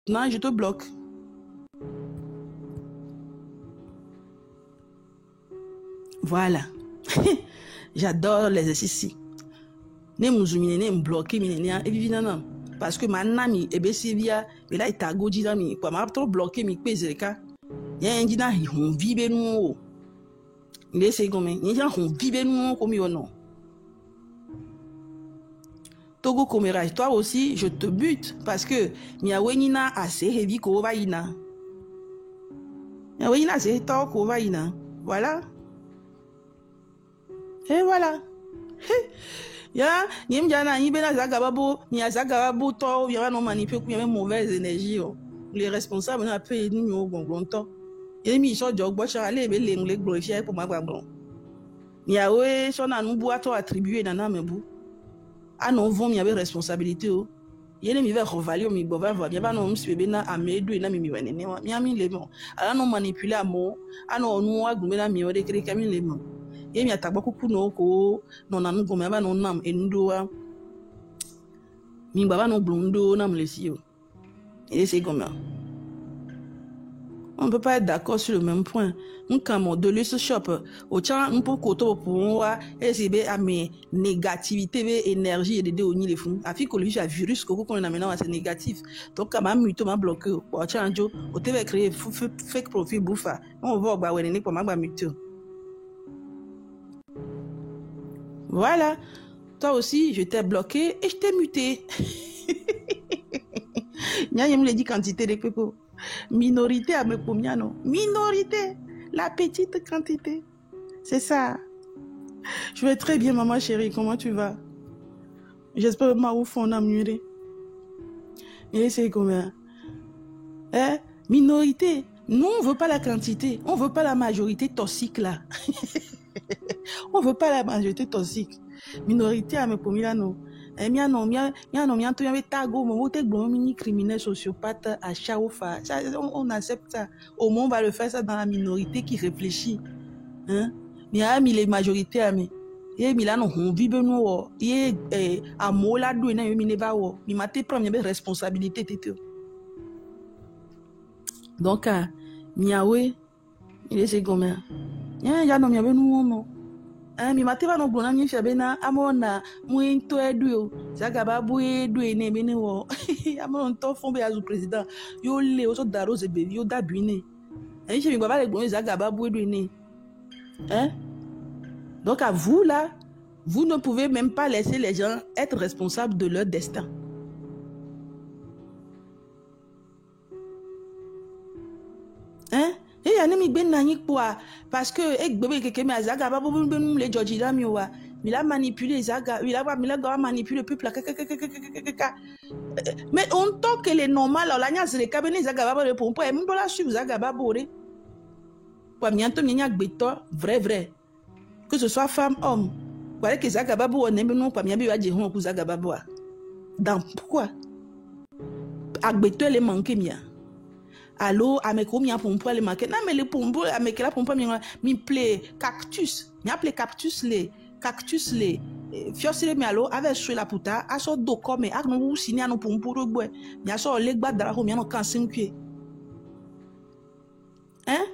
Non, je te bloque. Voilà. J'adore l'exercice. Ne muzumine ne mbloqué minenia evidemment parce que manami ebesivia mais là itago dinami quoi m'a trop bloqué mi pezeka. Ya ndina hon vibe nu. Il c'est comme il y a hon vibe nu comme yo non. Togo Komera, toi aussi, je te bute parce que miawenina assez heavy ko vaina. Miawenina c'est to ko vaina. Voilà. Et voilà. Ya, nyimjana nyibena zagababo, ni zagababo to, y'a non manipule ku y'a mauvaise énergie. Les responsables na pe ni yo gongonto. Et mi so jog bo chale be lengle glorifier pour ma gbon. Miawe so na nubu ato attribuer na mebu. Ah non, vont mi avait responsabilité o. Yene mi va revaler mi bova va bien ba non mi bebe na amedu na mi wene ne mi ami le bon. Ala non manipuler amo, ano nu agumbe na mi ode kre kami le bon. Et mi atakba kuku no ko non na nugo me ba non nam endoa. Mi baba non blondo nam le si o. Et c'est comme ça. On ne peut pas être d'accord sur le même point. On comme de luxe shop au tient un peu koto pour moi et c'est bien à mes négativités énergie et de au ni les fous afin que le virus que qu'on a maintenant c'est négatif donc quand même muto m'a bloqué au tient jo au TV créer fake profil bouffa on va ba wene pour m'a muto. Voilà, toi aussi je t'ai bloqué et je t'ai muté. Nya yem le dit quantité de pepo. Minorité à me pomiano. Minorité. La petite quantité. C'est ça. Je vais très bien, maman chérie. Comment tu vas? J'espère que ma ouf on a muré. Et c'est combien? Hein? Minorité. Nous, on veut pas la quantité. On veut pas la majorité toxique, là. On veut pas la majorité toxique. Minorité à me pomiano. Criminel sociopathe à Chaoufa. On accepte ça. Au moins, on va le faire ça dans la minorité qui réfléchit. Hein? Mais les majorités, et Milano, on vit benoît. Et à Mola, d'où il y a une minébao. Il m'a été première responsabilité. Donc, Miawe, il est combien? Il y a non, il y a non. Mi mateba no blona mi fiabena amona muito edu zagababu edu ene bene wo amon to fon be azu président yo le o so daro ze be yo da buine en che mi baba le gbon zagababu edu ene hein. Donc à vous là, vous ne pouvez même pas laisser les gens être responsables de leur destin. Hein? Et anemi ben nani quoi parce que ek bébé que me azaga ba bobu ben les Georgie là miwa il a manipulé zaga il a manipulé le peuple mais on tant que les normal la nya se kabene zaga ba le pompo e mbola suivre zaga ba boré kwa mianto nya gbeto vrai que ce soit femme homme quoi que zaga ba bo ne non kwa miabi wa je hon ku zaga ba bo dans pourquoi agbeto les manquer mia. Allô, avec combien pour le marquer? Non, mais les pompo, avec la pompe, mi plaît cactus. Mi appelé cactus les. Fiosile mi allo, avec sur la puta, à son dos comme, à nous signer à nos pompo de bois. Mi a son leg bas de la roue, mi a nos cancer pieds. Hein?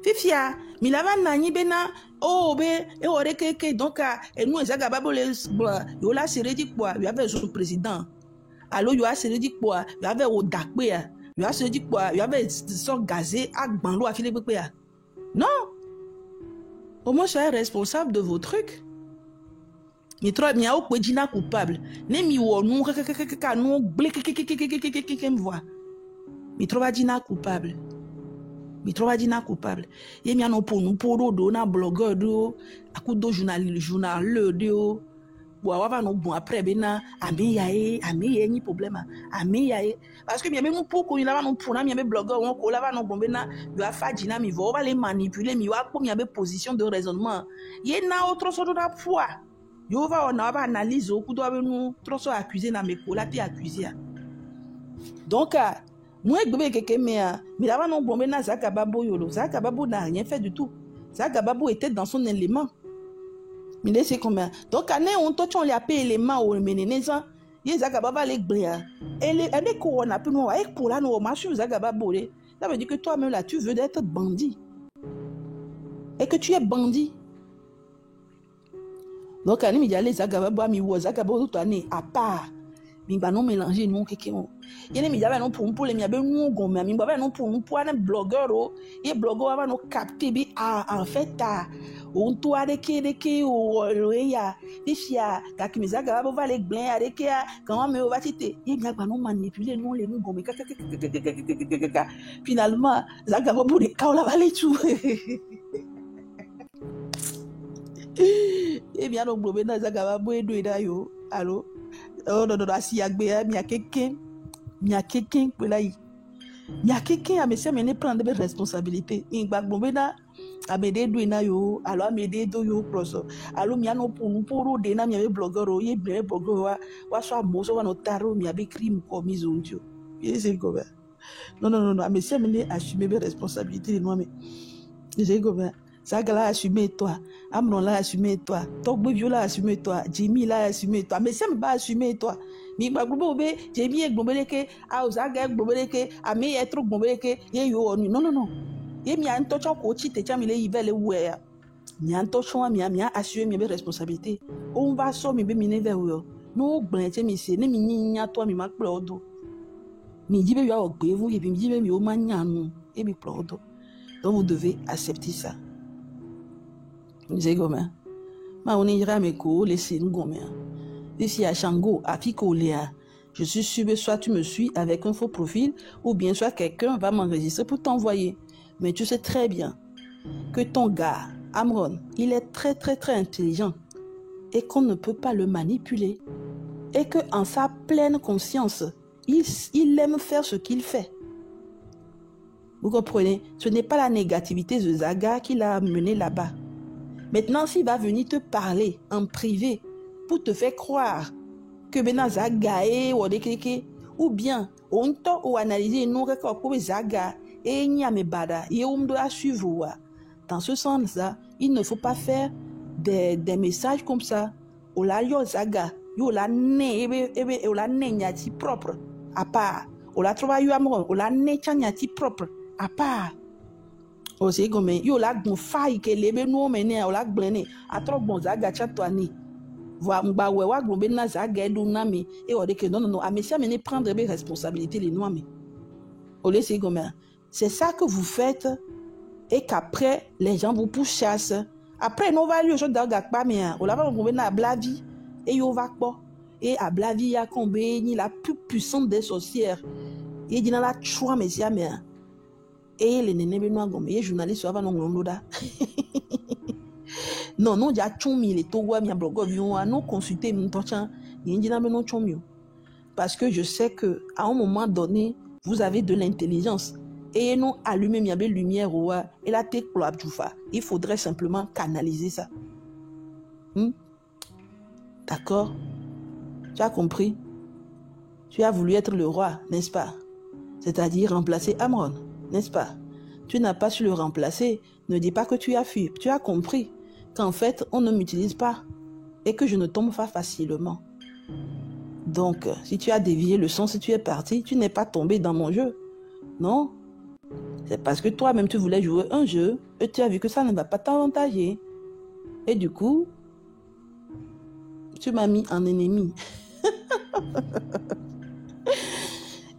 Fifia, mi lava nani bena, oh, be, et ore que donc, et nous, les agababo les, yo la série dit quoi? Il y avait son président. Allô, yo la série dit quoi? Il y avait au dakbe. Il y a se dit quoi? Il y avait sort gazé à banlo à filer pépé. Non. Au moins soyez responsable de vos trucs. Mi trop mi a au dina coupable. Ne mi wo nous nous blé me voit. Mi trop dina coupable. Mi trop dina coupable. Et mi a pour nous pour do na blogueur do à coup de journal do. Bon après bena ami ni problème ami yae parce que même pour qu'on lava non pour na mi blogueur on ko lava non bon bena yo afa dina mi va les manipuler mi wa ko mi position de raisonnement y na autre sorte de foi yo va on va analyse au coup doit nous trop so accuser na me ko la te accuser donc moi bébé quelqu'un mais lava non bon bena zakababo yolo zakababo n'a rien fait du tout zakababo était dans son élément. Mais c'est combien? Donc, on a payé les mains au ménénézan. ye Zagaba va les bléa. Elle est qu'on a pu nous avec pour là nous marche Zagaba bolé. Ça veut dire que toi-même là tu veux d'être bandit. Et que tu es bandit. Donc ani mi jale Zagaba ba mi wo Zagaba to ani à part. Mi ba non mélanger non keke on. Yene mi jaba non pour les mi abe nou gomme mi ba non pour un blogueur o. Et blogueur va non capter bi en fait on toi de ke o ya difia ka ki mi Zagaba va les blanc avec ya quand me va tite. Et mi ba non manipuler non les nou gomme finalement Zagaba pour les ka la va les tout. Eh bien, donc, blobé dans Zagaba, boé doué yo, allô, oh, non, si yagbe, mi a quelqu'un, là, il y a quelqu'un à me faire mener prendre des responsabilités. Il va blobé dans, à m'aider doué na yo, alors à m'aider do yo, proso, alors mi a non pour nous, pour des na mi a blogueur, il est blogueur, wa soit mozo, wa no taro, mi a crime commis au Dieu. C'est comme non, à me faire mener assumer mes responsabilités, moi, mais, c'est comme Zaga l'a assumé toi, Amron l'a assumé toi, Togbevio l'a assumé toi, Jimmy l'a assumé toi, mais ça me va assumer toi. Mi ba globo be, Jimmy est globeleke, a Zaga est globeleke, a me est trop globeleke, ye yo non. Ye mi a un tocho ko chi te chami le yivele oué. Mi a un tocho mi a assumer mes responsabilités. On va so mi be mi ne vers yo. No blanche mi se ne mi nya toi mi ma plodo. Mi dit be yo ogbe vous et puis mi dit be mi o manya nu et mi plodo. Donc vous devez accepter ça. C'est comme ma on ira me ko laisser nous gomme ici à Chango à Pico Léa je suis sûr que soit tu me suis avec un faux profil ou bien soit quelqu'un va m'enregistrer pour t'envoyer mais tu sais très bien que ton gars Amron il est très intelligent et qu'on ne peut pas le manipuler et que en sa pleine conscience il aime faire ce qu'il fait. Vous comprenez? Ce n'est pas la négativité de Zaga qui l'a mené là-bas. Maintenant, s'il va venir te parler en privé pour te faire croire que maintenant Zaga est ou bien on t'a ou analyser nous record pour Zaga et n'y a mes bada et on doit suivre. Dans ce sens-là, il ne faut pas faire des messages comme ça. O la yo Zaga, yo la ne o la ne nyati propre à part. O la trouva yo Amron, o la ne nyati propre à part. O c'est comme yo la gon faille que lebe no mene o la gblene a trop bon Zaga chatwani voa mba we wa gbo be na Zaga do na mi et o de que non a monsieur mene prendre mes responsabilités les noix mi o le c'est comme c'est ça que vous faites et qu'après les gens vous pourchassent après no va yo Zaga pa mi o la va gbo be na blavi et yo va po et à blavi ya kombe ni la plus puissante des sorcières et dit na la choix monsieur mais et les nénés benoît gomme et journaliste va non londoda non ja chumi les towa mi blogo vion non consulter mon tochan ni ndina me non chomio parce que je sais que à un moment donné vous avez de l'intelligence et non allumer mi abe lumière et la tête pour abjoufa il faudrait simplement canaliser ça. D'accord? Tu as compris? Tu as voulu être le roi, n'est-ce pas? C'est-à-dire remplacer Amron, n'est-ce pas? Tu n'as pas su le remplacer. Ne dis pas que tu as fui. Tu as compris qu'en fait, on ne m'utilise pas et que je ne tombe pas facilement. Donc, si tu as dévié le son, si tu es parti, tu n'es pas tombé dans mon jeu. Non? C'est parce que toi-même, tu voulais jouer un jeu et tu as vu que ça ne va pas t'avantager. Et du coup, tu m'as mis en ennemi.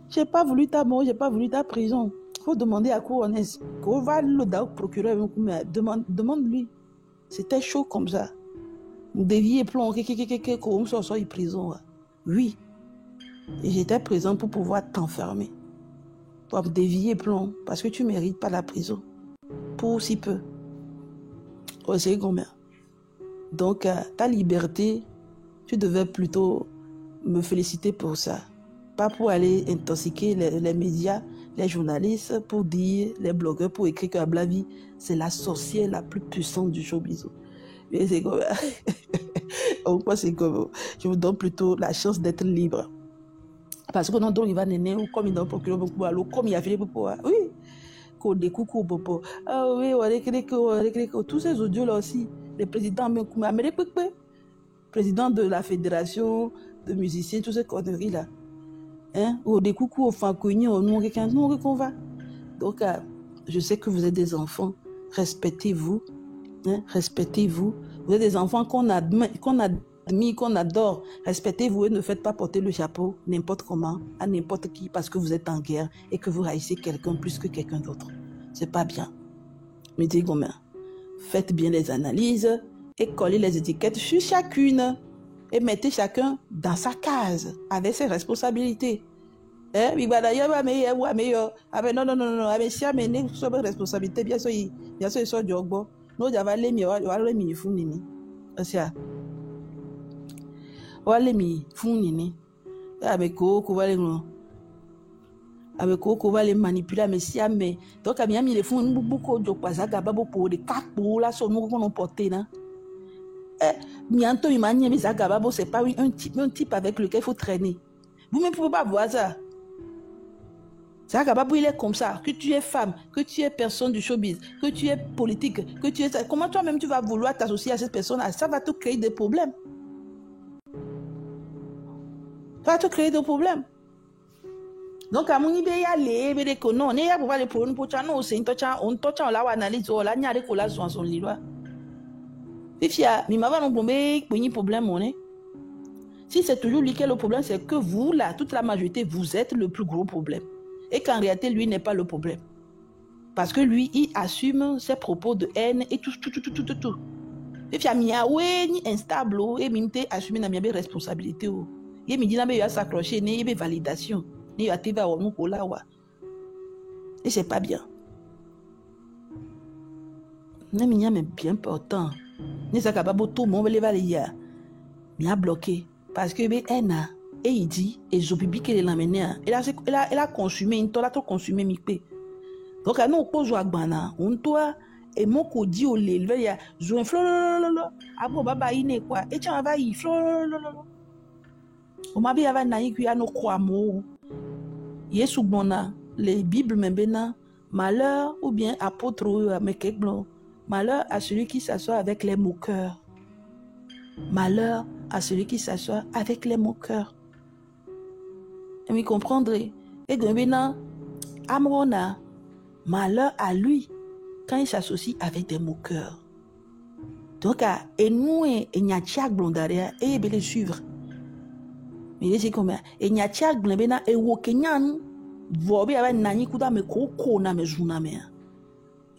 J'ai pas voulu ta mort, j'ai pas voulu ta prison. Faut demander à Kouronès. Qu'on va le procureur, demande-lui. C'était chaud comme ça. Nous dévier plomb, qu'on soit en prison. Oui. Et j'étais présent pour pouvoir t'enfermer. Pour dévier plomb, parce que tu mérites pas la prison. Pour si peu. Oh, c'est combien? Donc, ta liberté, tu devais plutôt me féliciter pour ça. Pas pour aller intoxiquer les médias, les journalistes, pour dire, les blogueurs, pour écrire que Ablavi, c'est la sorcière la plus puissante du showbiz. Et c'est comme moi, c'est comme je vous donne plutôt la chance d'être libre. Parce que non, donc il va néner, ou comme il donne procureur, comme il a fait pour oui, qu'on découpe, ah oui, on a tous ces audios là aussi, les présidents, président de la fédération de musiciens, toutes ces conneries là. Hein? Ou des coucous au fanconi, au nom quelqu'un, non, qu'on va. Donc, je sais que vous êtes des enfants. Respectez-vous. Hein? Respectez-vous. Vous êtes des enfants qu'on admire, qu'on adore. Respectez-vous et ne faites pas porter le chapeau n'importe comment, à n'importe qui, parce que vous êtes en guerre et que vous haïssez quelqu'un plus que quelqu'un d'autre. C'est pas bien. Mais dis Gomin, faites bien les analyses et collez les étiquettes sur chacune et mettez chacun dans sa case avec ses responsabilités. Non, non, non, non, avec si amener sur responsabilité, bien sûr, ils sont du ogbo. Nous, j'avais les mi fou nini. Asia. Wale mi fou nini. Avec quoi va les avec quoi va les manipuler, mais si amé. Donc, à bien mis les fous, nous beaucoup de quoi ça, gababo pour des quatre pour la son nous qu'on porté, là. Bientôt, il m'a dit, mais ça, gababo, c'est pas un type avec lequel il faut traîner. Vous ne pouvez pas voir ça. Ça il est comme ça, que tu es femme, que tu es personne du showbiz, que tu es politique, que tu es... Comment toi-même tu vas vouloir t'associer à cette personne-là? Ça va te créer des problèmes. Ça va te créer des problèmes. Donc, à mon idée, il y a les non, il y a pas les problèmes pour toi, non, c'est on touche on l'a analyse, on l'a n'y a des collages sur son livre. Fifia, mais ma va non problème, on est. Si c'est toujours lui qui est le problème, c'est que vous, là, toute la majorité, vous êtes le plus gros problème. Et qu'en réalité, lui n'est pas le problème. Parce que lui, il assume ses propos de haine et tout. Et puis, il y a ni instable, et il assume la responsabilité. Il me dit, il a s'accrocher, il y a validation. Il y a TV à et c'est pas bien. Mais il y a bien important. Il y a tout le monde il a bloqué. Parce que haine. Et il dit, et je publie qu'elle l'a mené. Elle a consumé, il a trop consumé mi pe. Donc, nous, on pose à Gbana, on doit, et mon codi au lait, il y a, jouer un flololololo, après, baba, il n'est quoi, et tu vas y, flololololo. On m'a bien naïf, il y a nos croix mots. Il est sous bona, les Bibles, même, malheur, ou bien apôtre, mais blanc. Malheur à celui qui s'assoit avec les moqueurs. Malheur à celui qui s'assoit avec les moqueurs. Et vous comprendrez. Et maintenant, Amrona, malheur à lui quand il s'associe avec des moqueurs. Donc, et nous, et Nyatiak Blondaria, et il les suivre. Mais il dit combien? Et Nyatiak Blondaria, et Wokenyan, Vobi avec Nani Kuda, mais Koko na me Zunamea.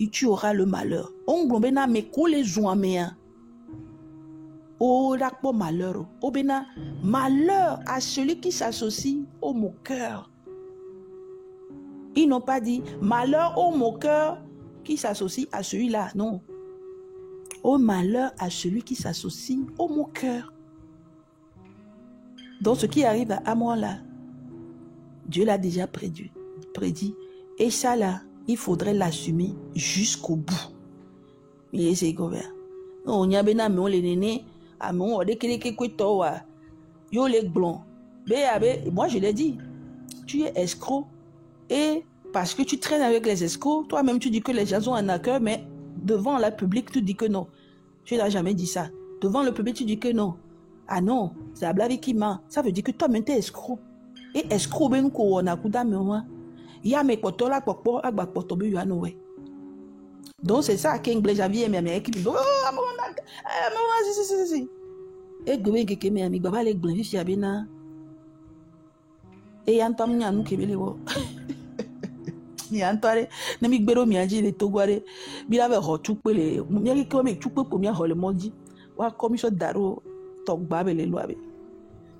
Et tu auras le malheur. On Blondaria, mais Ko les Zunamea. Oh, d'accord, malheur. Oh, bena, malheur à celui qui s'associe au moqueur. Ils n'ont pas dit malheur au moqueur qui s'associe à celui-là. Non. Oh, malheur à celui qui s'associe au moqueur. Donc, ce qui arrive à moi là, Dieu l'a déjà prédit. Et ça là, il faudrait l'assumer jusqu'au bout. Mais c'est comme ça. On y a bena, mais on les nénés. Ah mon, yo les blancs. Moi je l'ai dit, tu es escroc et parce que tu traînes avec les escrocs, toi-même tu dis que les gens sont en accueil, mais devant le public tu dis que non. Tu n'as jamais dit ça. Devant le public tu dis que non. Ah non, c'est la blague qui ment. Ça veut dire que toi-même tu es escroc. Et escroc ben ko on a kuda me wa. Ya me kotola popo agba potobe yo anowe. Donc c'est ça qu'anglais j'avais mes amis qui disent oh si. Et gobe keke mes amis baba les blancs fi abena. Et yantam nya nu kebele wo. Ni antare na mi gbero mi aji le togware. Bi la be ho tupe le mi ki ko me tupe ko mi ho le moji. Wa commission daro togba be le lo abe.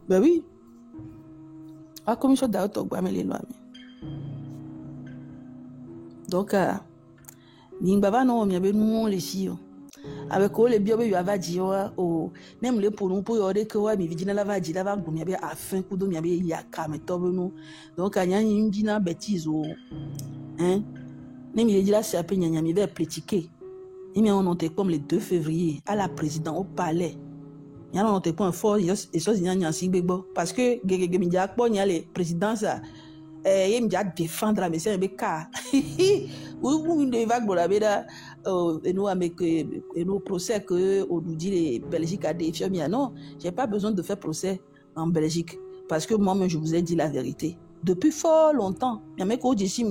Ben oui. Wa commission daro togba me le lo abe. Donc Nimbava non mi abe nous les filles avec les bio be va dire o nem le pour nous pour yore que wa mi vidina la va dire la va mi abe afin ku do mi abe ya ka me tobe nous donc anya ndina bêtise o hein nem il dit là c'est un peu nya mi va platiquer il me on était comme le 2 février à la présidence au palais il y a on était point fort et ça nya singbo parce que gege mi dia po nya les présidence il me dit à défendre la monsieur Rebecca. Où il va gloire et nous avec nos procès que on nous dit les Belgique a défié. Non, j'ai pas besoin de faire procès en Belgique. Parce que moi-même, je vous ai dit la vérité. Depuis fort longtemps, il y a un mec qui dit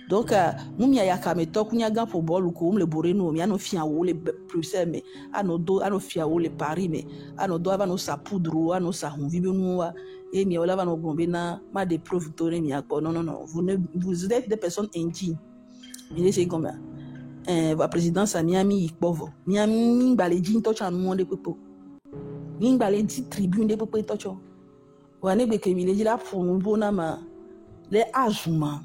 donc, nous, il y a un méthode qui a pour bol ou comme le bourrino, il y a nos fiaos, les plus mais à nos fiaos, les paris, mais à nos doigts, à nos sapoudres, à nos sahons, vivons et il y a nos bombena, ma des preuves tournées, non, vous êtes des personnes indignes. Il est comme la présidence à Miami, pauvre. Miami, balédine, touch en monde de popo. Miami, balédine, tribune de popo, touch. Ou à n'est que il est là pour nous, bonama, les azuma.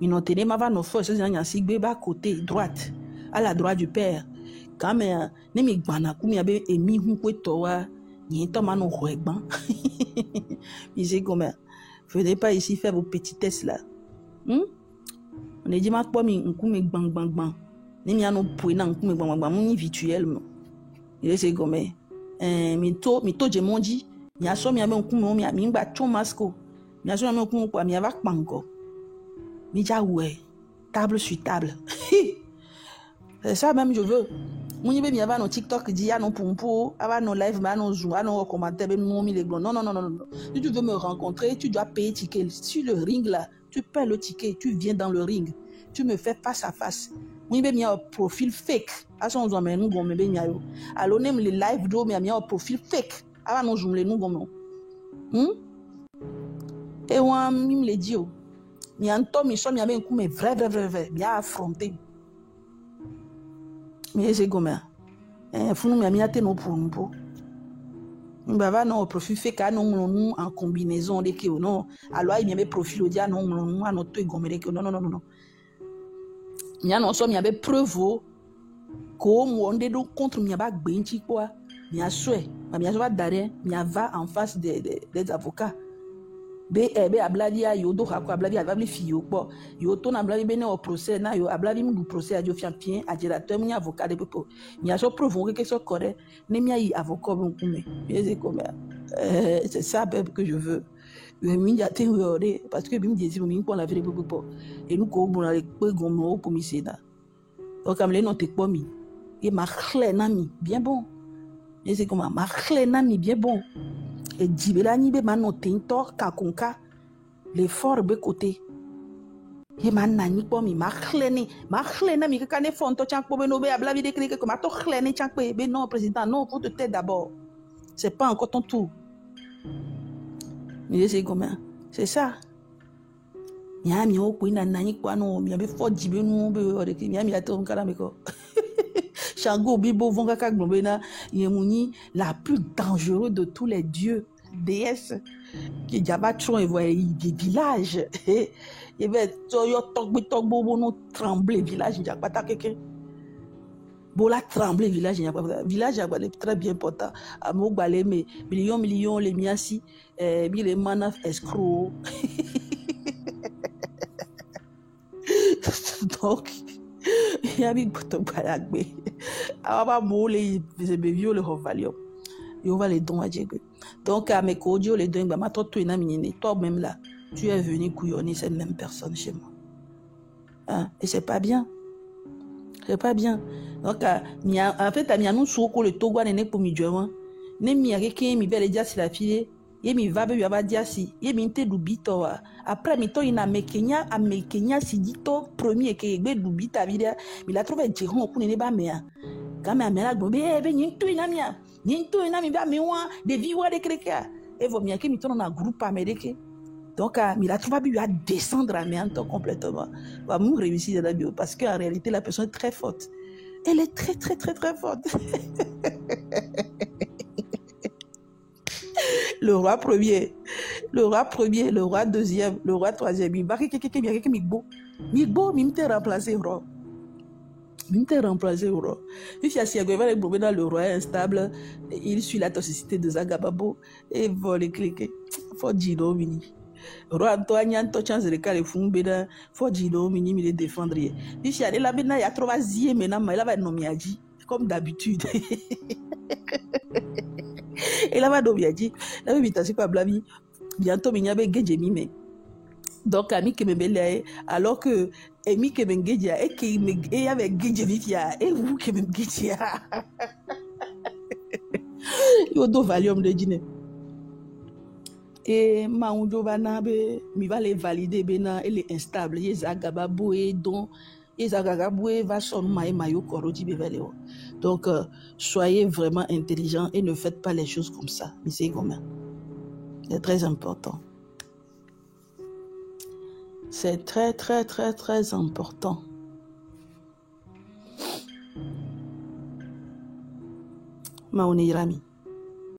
Ils n'ont tenu ma vanne aux forces, ils ont signé bas côté droite, à la droite du père. Quand même, ne me gbana comme il y avait émis un peu toi, ni un temps manon ruban. Il dit comme venez pas ici faire vos petits tests là. On est dit ma quoi mi un coup me bang. Ne mi anon pour un coup me bang mon virtuel. Il dit comme mi to je mon dit, mi a so mi avait un coup mi a mi ba chon masco. Mi a so mi un coup quoi mi a va panko. Mija ouais, table sur table. C'est ça même je veux. Mon yébé bien va nos TikTok dit à nos pompo, à nos live, à nos zoom, à nos commentaires, non les gros. Non. Si tu veux me rencontrer, tu dois payer ticket. Sur le ring là, tu paies le ticket, tu viens dans le ring, tu me fais face à face. Mon yébé bien un profil fake. À son zoom mais nous gon me bien yo. Alors même les live do mais bien un profil fake. À nos zoom les nous gon. Et on mime les dio. Il y a un temps, il y a un coup, mais vrai, bien affronté. Mais c'est comme ça. Il faut nous mettre nos pour nous. Nous avons un profil fait qu'à nous en combinaison de qui ou non. Alors, il y a un profil au dia non, à notre gomme de qui non. Il y a un somme, il y avait preuve comme on est contre il y a pas benchi quoi. Il y a souhait, il y a d'arrêt, il y a va en face des avocats. Be abladi a yo do hakwa abladi avabli fiyo po yo to na abladi bene au procès na yo abladi mu procès a jo fiampien a directeur mu avocat de popo mi a so preuve que so correct ne mi a avocat bon kume c'est comme c'est ça que je veux mi ya te yore parce que bim disi mi pour la vérité popo et nous ko bon la pe gomo pour mi seda donc am le non te po mi et ma clé na mi bien bon et c'est comme ma clé na mi bien bon. Et dibela ni be mano tinto kakunka l'effort be côté et manani po mi ma chleni na mi ka ne fonto chak po be no be abla vide krike ko ma to chleni chak pe be non président non faut te taire d'abord c'est pas encore ton tour mais c'est comment c'est ça nya mi o ko ina nani kwa no mi be fo dibe no be o de ki mi ato nkala me ko Chango Bibo Vonga Kagbobena Yemuni, la plus dangereuse de tous les dieux, déesses, qui Jabatron et voyait des villages. Il y avait Toyo Togbo Bono tremblé, village, il n'y a pas ta quelqu'un. Bola tremblé, village, il n'y a pas village, il très bien important. À Mogbale, mais millions, les miasi, les manaf escrocs. Donc, il y a mis pour ton palagbe. Aba mole vieux le hovalium. Il va les dons à Dieu. Donc à mes codio les dons ma toi tu toi même là tu es venu couillonner cette même personne chez moi. Hein? Et c'est pas bien. C'est pas bien. Donc en fait mi anu soko le togwa ne pour mi jowa. Ne mi avec mi belle dia si la fille et mi va be yaba dia si et mi te dubito après mi to ina mekenya a mekenya si dito premier que be dubita vida mi la trouvé jiron ku ne ba mea quand même la gombe be nyintu ina mi ba mi wa de viwa de kreka et vous mi que mi to na groupe américain donc mi la trouvé bi à descendre à mianto complètement va nous réussir dans la bio parce qu'en réalité la personne est très forte, elle est très forte. Le roi premier, le roi deuxième, le roi troisième. Il va que Migbo, il t'a remplacé roi. Il t'a remplacé roi. Il y a si le roi est instable, il suit la toxicité de Zagababo et vole cliquer. Faut dire au mini. Roi Antoine, to chance de caler fou beda. Faut dire au mini, il défendre. Il y a des labina, il y a trois ziers maintenant, mais il va nommer Adji comme d'habitude. Et là, va donc dit, la vie est pas blabi. Bientôt, il y a des gens qui donc, ami qui me belaye, alors que ami qui me guédia et qui me avec guédia et vous qui me guédia. Yo do valium de dîner. Et Maoundo Banabe, mi va les valider, bena, elle est instable. Yezagababoué, donc, Yezagababoué va son maïmayo korodi beveleo. Donc, soyez vraiment intelligents et ne faites pas les choses comme ça. C'est très important. C'est très, très, très, très important. Maouni Rami.